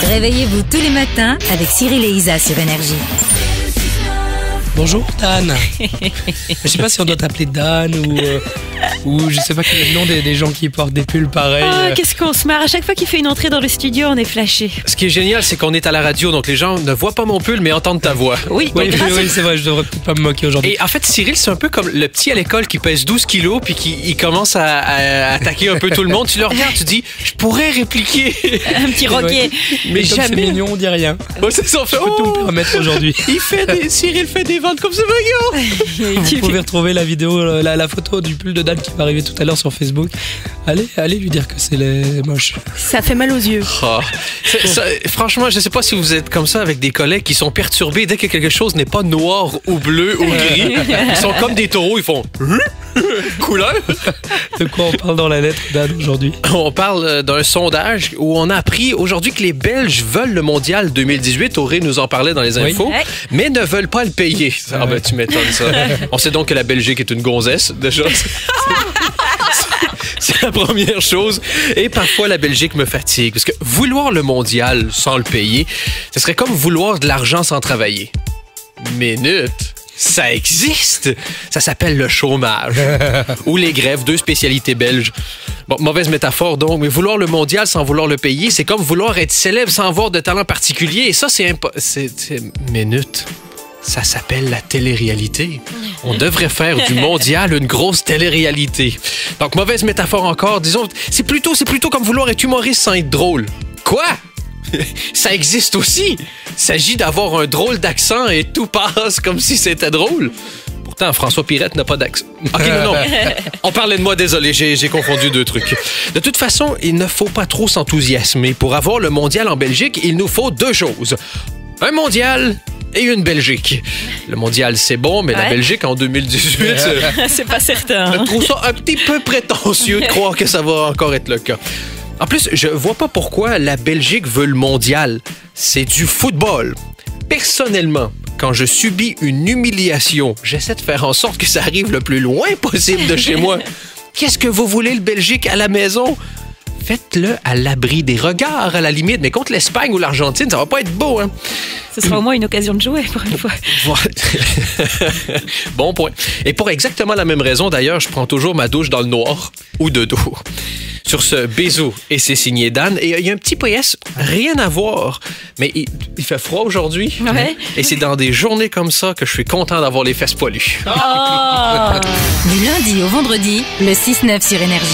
Réveillez-vous tous les matins avec Cyril et Isa sur Énergie. Bonjour Dan. Je sais pas si on doit t'appeler Dan ou je sais pas quel est le nom des gens qui portent des pulls pareils. Oh, qu'est-ce qu'on se marre. À chaque fois qu'il fait une entrée dans le studio, on est flashé. Ce qui est génial, c'est qu'on est à la radio, donc les gens ne voient pas mon pull, mais entendent ta voix. Oui, Oui, c'est vrai, je devrais peut-être pas me moquer aujourd'hui. Et en fait, Cyril, c'est un peu comme le petit à l'école qui pèse 12 kilos puis qui commence à attaquer un peu tout le monde. Tu le regardes, tu dis, je pourrais répliquer. Un petit roquet. Mais Comme c'est jamais. mignon, on dit rien. Ouais, c'est ça, on fait, Je peux tout me permettre aujourd'hui. Cyril fait des ventes comme ce bagarre. Vous pouvez retrouver la vidéo, la photo du pull de Dan qui va arriver tout à l'heure sur Facebook. Allez lui dire que c'est moche. Ça fait mal aux yeux. Franchement, je sais pas si vous êtes comme ça avec des collègues qui sont perturbés dès que quelque chose n'est pas noir ou bleu ou gris. Ils sont comme des taureaux, ils font couleur. De quoi on parle dans la lettre, Dan, aujourd'hui? On parle d'un sondage où on a appris aujourd'hui que les Belges veulent le mondial 2018. Auré nous en parlait dans les infos, Oui. mais ne veulent pas le payer. Ah ben, tu m'étonnes ça. On sait donc que la Belgique est une gonzesse, déjà. C'est la première chose. Et parfois, la Belgique me fatigue. Parce que vouloir le mondial sans le payer, ce serait comme vouloir de l'argent sans travailler. Minute. Ça existe. Ça s'appelle le chômage. Ou les grèves, deux spécialités belges. Bon, mauvaise métaphore donc, mais vouloir le mondial sans vouloir le payer, c'est comme vouloir être célèbre sans avoir de talent particulier. Et ça, c'est minute. Ça s'appelle la télé-réalité. On devrait faire du mondial une grosse télé-réalité. Donc, mauvaise métaphore encore. Disons, c'est plutôt comme vouloir être humoriste sans être drôle. Quoi? Ça existe aussi. Il s'agit d'avoir un drôle d'accent et tout passe comme si c'était drôle. Pourtant, François Pirette n'a pas d'accent. OK, non. On parlait de moi, désolé, j'ai confondu deux trucs. De toute façon, il ne faut pas trop s'enthousiasmer. Pour avoir le mondial en Belgique, il nous faut deux choses. Un mondial et une Belgique. Le mondial, c'est bon, mais la Belgique en 2018... C'est pas certain. Je trouve ça un petit peu prétentieux de croire que ça va encore être le cas. En plus, je vois pas pourquoi la Belgique veut le mondial. C'est du football. Personnellement, quand je subis une humiliation, j'essaie de faire en sorte que ça arrive le plus loin possible de chez moi. Qu'est-ce que vous voulez, le Belgique, à la maison? Faites-le à l'abri des regards, à la limite. Mais contre l'Espagne ou l'Argentine, ça va pas être beau, hein? Ce sera au moins une occasion de jouer pour une fois. Bon point. Et pour exactement la même raison, d'ailleurs, je prends toujours ma douche dans le noir ou de dos. Sur ce, bisous. Et c'est signé Dan. Et il y a un petit PS, rien à voir. Mais il fait froid aujourd'hui. Ouais. Et c'est dans des journées comme ça que je suis content d'avoir les fesses poilues. Oh. Du lundi au vendredi, le 6-9 sur Énergie.